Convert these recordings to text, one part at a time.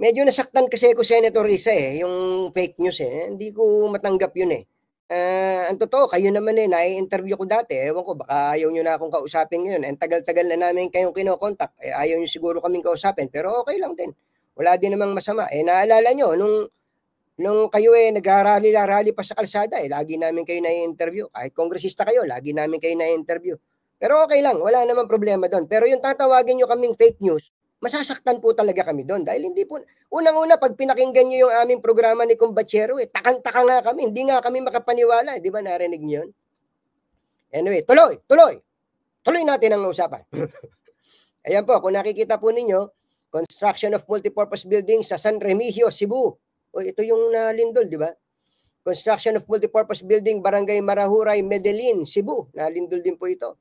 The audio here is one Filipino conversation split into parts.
Medyo nasaktan kasi ako, Senator Risa, yung fake news Hindi ko matanggap yun ang totoo, kayo naman nai-interview ko dati. Ewan ko, baka ayaw nyo na akong kausapin ngayon. Ang tagal-tagal na namin kayong kinokontak. Ayaw nyo siguro kaming kausapin, pero okay lang din. Wala din namang masama. Naalala nyo, nung kayo nagrarally pa sa kalsada, lagi namin kayo nai-interview. Kahit kongresista kayo, lagi namin kayo nai-interview. Pero okay lang, wala namang problema doon. Pero yung tatawagin nyo kaming fake news, masasaktan po talaga kami doon. Dahil hindi po, unang-una, pag pinakinggan nyo yung aming programa ni Kumbachero, takang-taka nga kami. Hindi nga kami makapaniwala. Di ba narinig nyo yun? Anyway, tuloy natin ang usapan. Ayan po, kung nakikita po ninyo, construction of multipurpose building sa San Remigio, Cebu. Ito yung nalindol, di ba? Construction of multipurpose building, Barangay Marahuray, Medellin, Cebu. Nalindol din po ito.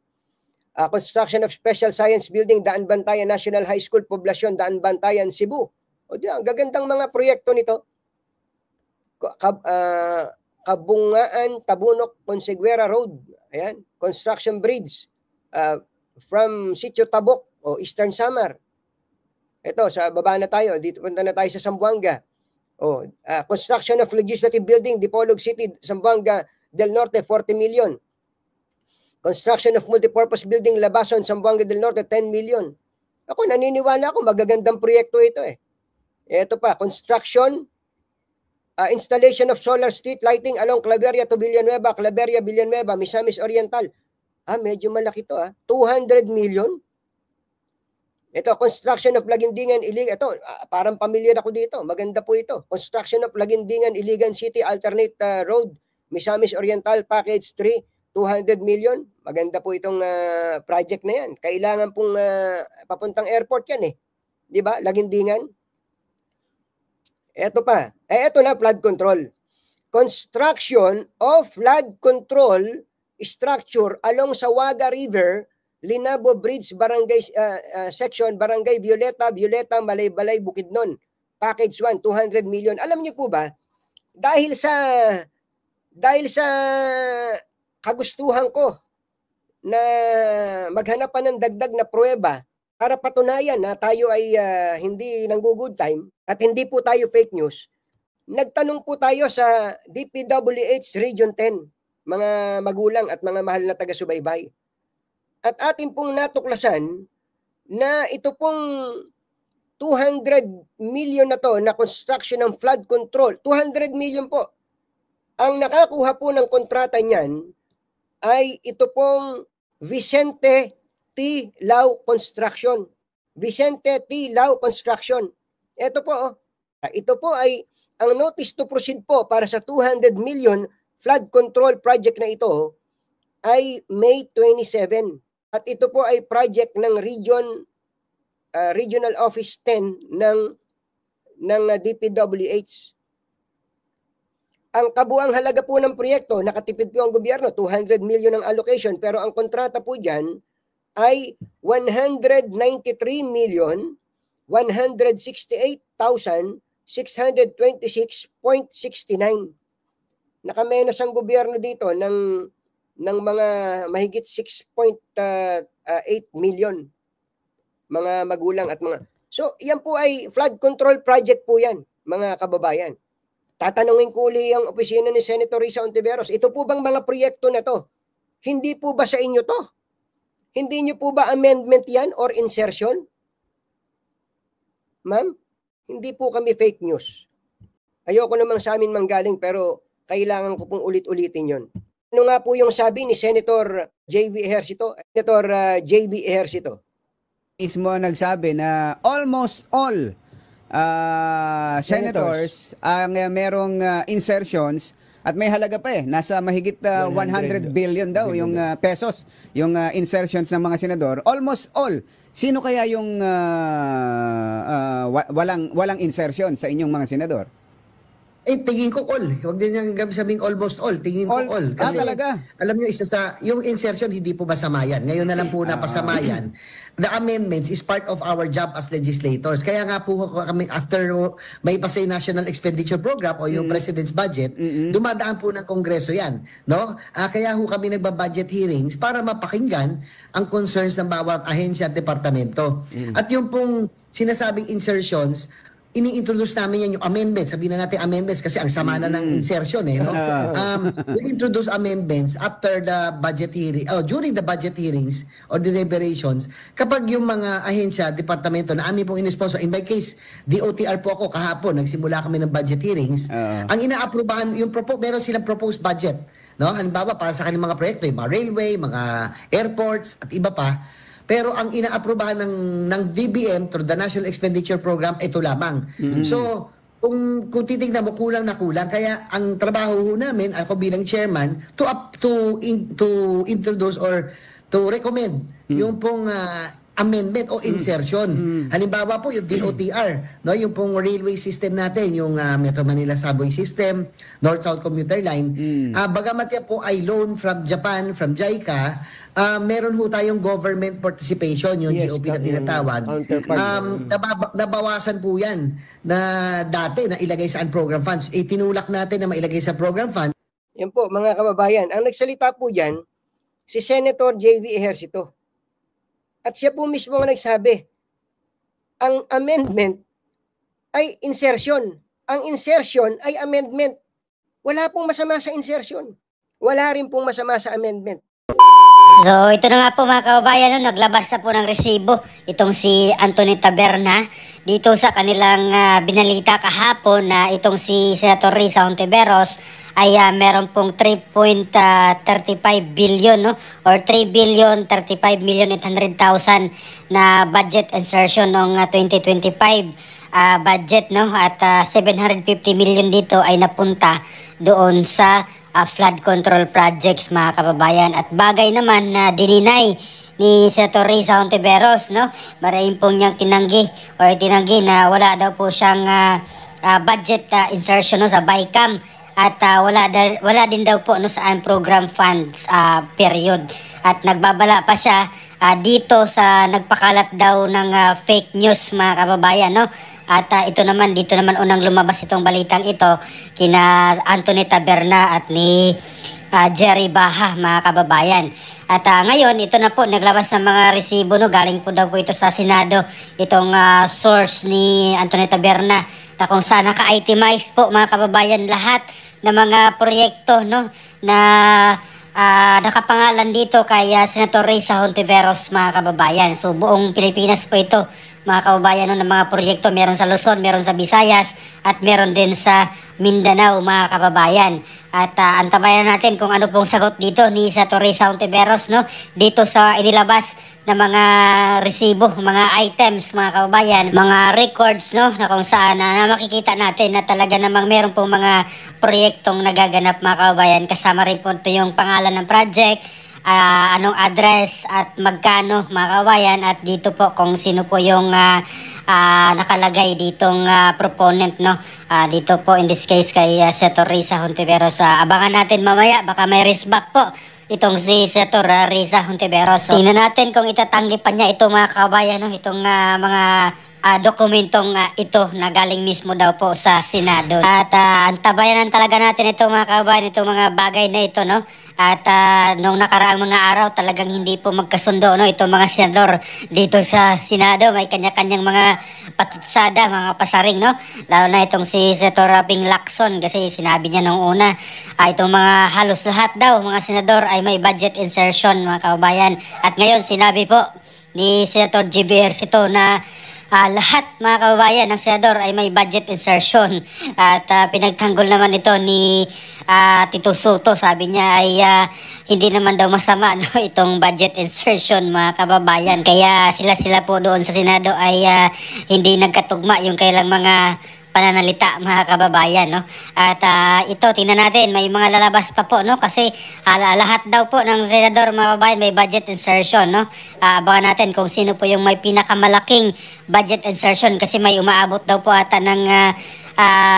Construction of Special Science Building, Daan Bantayan National High School, Poblasyon, Daan Bantayan, Cebu. Ang gagandang mga proyekto nito. Kabungaan, Tabunok, Conseguera Road. Ayan. Construction Bridge from Sitio Tabok o Eastern Samar. Ito, sa baba na tayo. Dito punta na tayo sa Zamboanga. Construction of Legislative Building, Dipolog City, Zamboanga del Norte, 40 million. Construction of Multipurpose Building, Labason, Zamboanga del Norte, 10 million. Ako, naniniwala ako, magagandang proyekto ito Ito pa, construction, installation of solar street lighting along Claveria to Villanueva, Claveria, Villanueva, Misamis Oriental. Medyo malaki to 200 million. Ito, construction of Lagindingan, ito, parang familiar ako dito. Maganda po ito. Construction of Lagindingan, Iligan City, Alternate Road, Misamis Oriental, Package 3, 200 million. Maganda po itong project na yan. Kailangan pong papuntang airport yan Di ba? Lagindingan. Ito pa. Ito na, flood control. Construction of flood control structure along Sawaga River, Linabo Bridge, Barangay Section, Barangay Violeta, Malay-Balay, Bukidnon. Package 1, 200 million. Alam niyo po ba, dahil sa kagustuhan ko na maghanap pa ng dagdag na pruweba para patunayan na tayo ay hindi nanggo-good time at hindi po tayo fake news, nagtanong po tayo sa DPWH Region 10, mga magulang at mga mahal na taga-subaybay. At atin pong natuklasan na ito pong 200 million na to na construction ng flood control, 200 million po. Ang nakakuha po ng kontrata niyan ay ito pong Vicente T. Lau Construction. Vicente T. Lau Construction. Ito po, ito po ay ang notice to proceed po para sa 200 million flood control project na ito ay May 27. At ito po ay project ng Regional Office 10 ng DPWH. Ang kabuang halaga po ng proyekto, nakatipid po ang gobyerno, 200 million ang allocation, pero ang kontrata po dyan ay 193,168,626.69. Nakamenos ang gobyerno dito ng mga mahigit 6.8 million mga magulang at mga... So, yan po ay flood control project po yan, mga kababayan. Tatanungin ko uli ang opisina ni Senator Risa Ontiveros, ito po bang mga proyekto na to? Hindi po ba sa inyo to? Hindi nyo po ba amendment yan or insertion? Ma'am, hindi po kami fake news. Ayoko namang sa amin manggaling pero kailangan ko pong ulit-ulitin yon. Ano nga po yung sabi ni Senator J.B. Ejercito? Senator J.B. Ejercito. Mismo nagsabi na almost all senators ang merong insertions at may halaga pa nasa mahigit 100 billion daw yung pesos yung insertions ng mga senador. Almost all. Sino kaya yung walang insertion sa inyong mga senador? Tingin ko all. Huwag din niyang sabing almost all. Tingin ko all. Kasi, talaga? Alam niyo, isa sa, yung insertion, hindi po masama yan. Ngayon na lang po napasama yan. The amendments is part of our job as legislators. Kaya nga po kami, after may pasay National Expenditure Program o yung President's Budget, dumadaan po ng Kongreso yan. No? Kaya ho kami nagbabudget hearings para mapakinggan ang concerns ng bawat ahensya at departamento. At yung pong sinasabing insertions, ini-introduce namin yan yung amendments. Sabihin na natin amendments kasi ang sama na ng insertion no? We introduce amendments after the budget hearing, during the budget hearings or deliberations, kapag yung mga ahensya, departamento na amin pong in-sponsor, in my case, DOTR po ako kahapon, nagsimula kami ng budget hearings, ang inaaprubahan, meron silang proposed budget. No? Halimbawa, para sa kanilang mga proyekto, yung mga railway, mga airports, at iba pa. Pero ang inaaprubahan ng DBM through the National Expenditure Program, ito lamang. So, kung titignan mo, kulang na kulang. Kaya ang trabaho namin, ako bilang chairman, to introduce or to recommend yung pong amendment o insertion. Halimbawa po yung DOTR, no, yung pong railway system natin, yung Metro Manila Subway System, North-South Commuter Line. Bagamat yan po ay loan from Japan, from JICA, meron ho tayong government participation, yung GOP na tinatawag. Nabawasan po yan na dati na ilagay sa program funds. Tinulak natin na mailagay sa program funds. Yan po, mga kababayan. Ang nagsalita po dyan, si Senator J.V. Ejercito. At siya po mismo ang nagsabi, ang amendment ay insertion. Ang insertion ay amendment. Wala pong masama sa insertion. Wala rin pong masama sa amendment. So, ito na nga po mga kababayan, naglabas na po ng resibo itong si Anthony Taberna dito sa kanilang binalita kahapon na itong si Senator Risa Hontiveros ay meron pong 3.35 billion no? Or 3,035,800,000 na budget insertion noong 2025 budget no? At 750 million dito ay napunta doon sa flood control projects mga kababayan. At bagay naman na dininay ni Senator Risa Hontiveros, no? Maraing pong niyang tinanggi na wala daw po siyang budget insertion no, sa BICAM. At wala din daw po no, sa program funds period. At nagbabala pa siya dito sa nagpakalat daw ng fake news mga kababayan. No? At dito naman unang lumabas itong balitang ito kina Anthony Taberna at ni Jerry Baha mga kababayan. At ngayon, ito na po, naglabas ng mga resibo, no? Galing po daw po ito sa Senado, itong source ni Anthony Taberna, na kung saan naka-itemize po mga kababayan lahat ng mga proyekto no, na nakapangalan dito kay Senator Risa Hontiveros mga kababayan. So buong Pilipinas po ito mga kababayan no, ng mga proyekto. Meron sa Luzon, meron sa Visayas, at meron din sa Mindanao mga kababayan. At antabayan natin kung ano pong sagot dito ni Senator Risa Hontiveros no, dito sa inilabas na mga resibo, mga items mga kababayan, mga records no, na kung saan na makikita natin na talaga namang meron pong mga proyektong nagaganap mga kababayan. Kasama rin po ito yung pangalan ng project, anong address at magkano mga kababayan, at dito po kung sino po yung nakalagay ditong proponent no, dito po in this case kay Senator Risa Hontiveros. Abangan natin mamaya, baka may respect po itong si Senator Risa Hontiveros. So, tingnan natin kung itatanggi pa niya ito mga kababayan, no? Itong mga dokumentong ito na galing mismo daw po sa Senado. At antabayanan talaga natin ito mga kababayan, itong mga bagay na ito. No? At nung nakaraang mga araw talagang hindi po magkasundo no? Itong mga senador dito sa Senado. May kanya-kanyang mga patutsada, mga pasaring. No? Lalo na itong si Senator Ping Lacson kasi sinabi niya nung una, itong mga halos lahat daw mga senador ay may budget insertion mga kababayan. At ngayon sinabi po ni Senator J.B. Ejercito na lahat mga kababayan ng senador ay may budget insertion. At pinagtanggol naman ito ni Tito Soto. Sabi niya ay hindi naman daw masama no, itong budget insertion mga kababayan. Kaya sila po doon sa Senado ay hindi nagkatugma yung kailang mga pananalita mga kababayan no. At ito tingnan natin, may mga lalabas pa po no, kasi lahat daw po ng senador mga kababayan may budget insertion no. Abangan natin kung sino po yung may pinakamalaking budget insertion kasi may umaabot daw po ata ng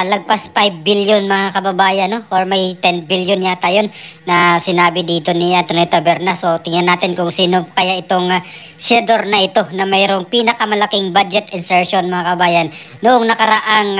lagpas 5 billion mga kababayan no, or may 10 billion yata yun na sinabi dito ni Anthony Taberna. So tingnan natin kung sino kaya itong senador na ito na mayroong pinakamalaking budget insertion mga kababayan noong nakaraang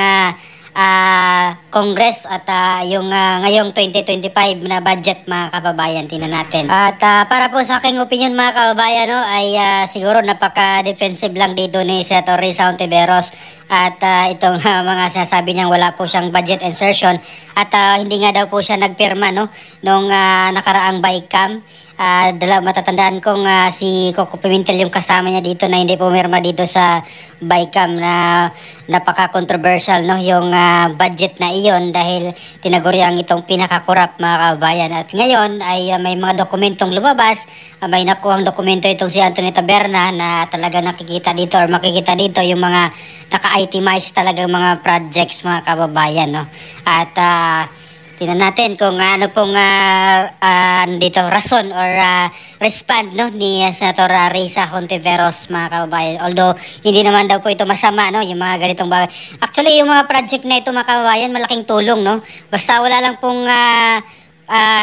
Congress at yung ngayong 2025 na budget mga kababayan. Tingnan natin. At para po sa aking opinion mga kababayan no, ay siguro napaka-defensive lang dito ni Senator Risa Hontiveros. at itong mga sinasabi niyang wala po siyang budget insertion at hindi nga daw po siya nagpirma no nung nakaraang BICAM. Matatandaan kong si Coco Pimentel yung kasama niya dito na hindi pumirma dito sa BICAM na napaka-controversial no yung budget na iyon dahil tinaguriang itong pinaka-corrupt mga kababayan. At ngayon ay may mga dokumentong lumabas, may nakuhang dokumento itong si Anthony Taberna na talaga nakikita dito or makikita dito yung mga naka-itemize talagang mga projects mga kababayan no. At tingnan natin kung ano pong dito rason or respond no ni Senator Risa Hontiveros mga kababayan. Although hindi naman daw po ito masama no yung mga ganitong bagay. Actually yung mga project na ito mga kababayan malaking tulong no. Basta wala lang pong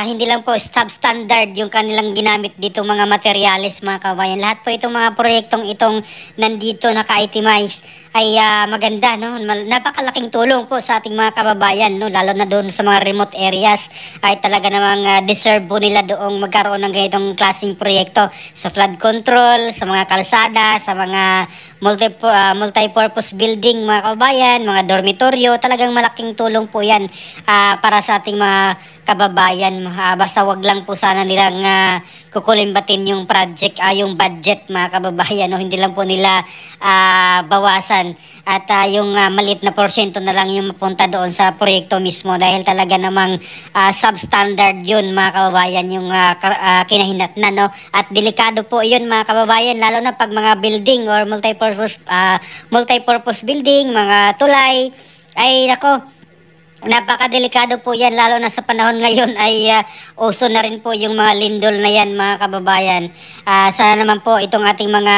hindi lang po substandard yung kanilang ginamit dito mga materials mga kababayan. Lahat po itong mga proyektong itong nandito naka-itemize ay maganda no. Napakalaking tulong po sa ating mga kababayan no, lalo na doon sa mga remote areas ay talaga namang deserve po nila doong magkaroon ng ganitong klaseng proyekto sa flood control, sa mga kalsada, sa mga multi-purpose building mga kababayan, mga dormitoryo. Talagang malaking tulong po yan para sa ating mga kababayan. Basta wag lang po sana nilang kukulimbatin yung project, yung budget mga kababayan. No? Hindi lang po nila bawasan at yung maliit na porsyento na lang yung mapunta doon sa proyekto mismo dahil talaga namang substandard yun mga kababayan yung kinahinatnan no. At delikado po yun mga kababayan lalo na pag mga building or multi-purpose building, mga tulay ay nako, napakadelikado po yan lalo na sa panahon ngayon ay uso na rin po yung mga lindol na yan mga kababayan. Sana naman po itong ating mga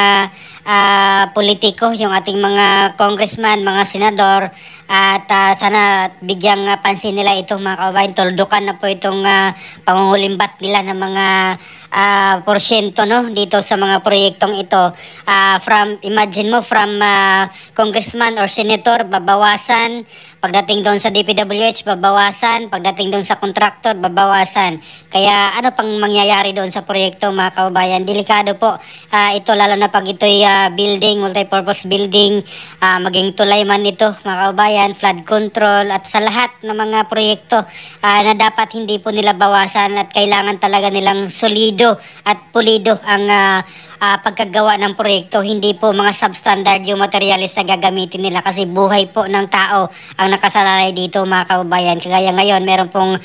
politiko, yung ating mga congressman, mga senador at sana bigyang pansin nila itong mga kababayan. Tuldukan na po itong pangungulimbat nila ng mga porsyento no dito sa mga proyektong ito. Imagine mo from congressman or senator babawasan, pagdating doon sa DPWH babawasan, pagdating doon sa contractor babawasan. Kaya ano pang mangyayari doon sa proyekto mga kababayan? Delikado po ito lalo na pag ito'y building, multipurpose building, maging tulay man ito mga kababayan, flood control at sa lahat ng mga proyekto na dapat hindi po nila bawasan at kailangan talaga nilang solido at pulido ang pagkagawa ng proyekto. Hindi po mga substandard yung materialis na gagamitin nila kasi buhay po ng tao ang nakasalalay dito mga kababayan. Kaya ngayon meron pong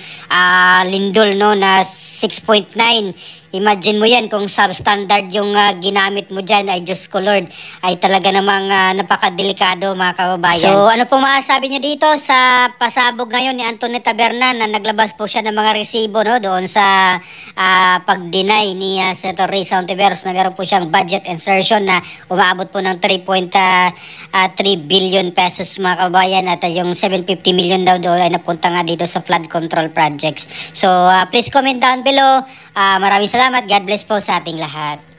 lindol no na 6.9. Imagine mo yan kung substandard yung ginamit mo dyan ay Diyos ko Lord ay talaga namang napakadelikado mga kababayan. So ano po masasabi nyo dito sa pasabog ngayon ni Anthony Taberna na naglabas po siya ng mga resibo no doon sa pag-deny ni Senator Risa Hontiveros na meron po siyang budget insertion na umaabot po ng 3.3 billion pesos mga kababayan at yung 750 million daw doon ay napunta nga dito sa flood control projects. So please comment down below. Maraming salamat. God bless po sa ating lahat.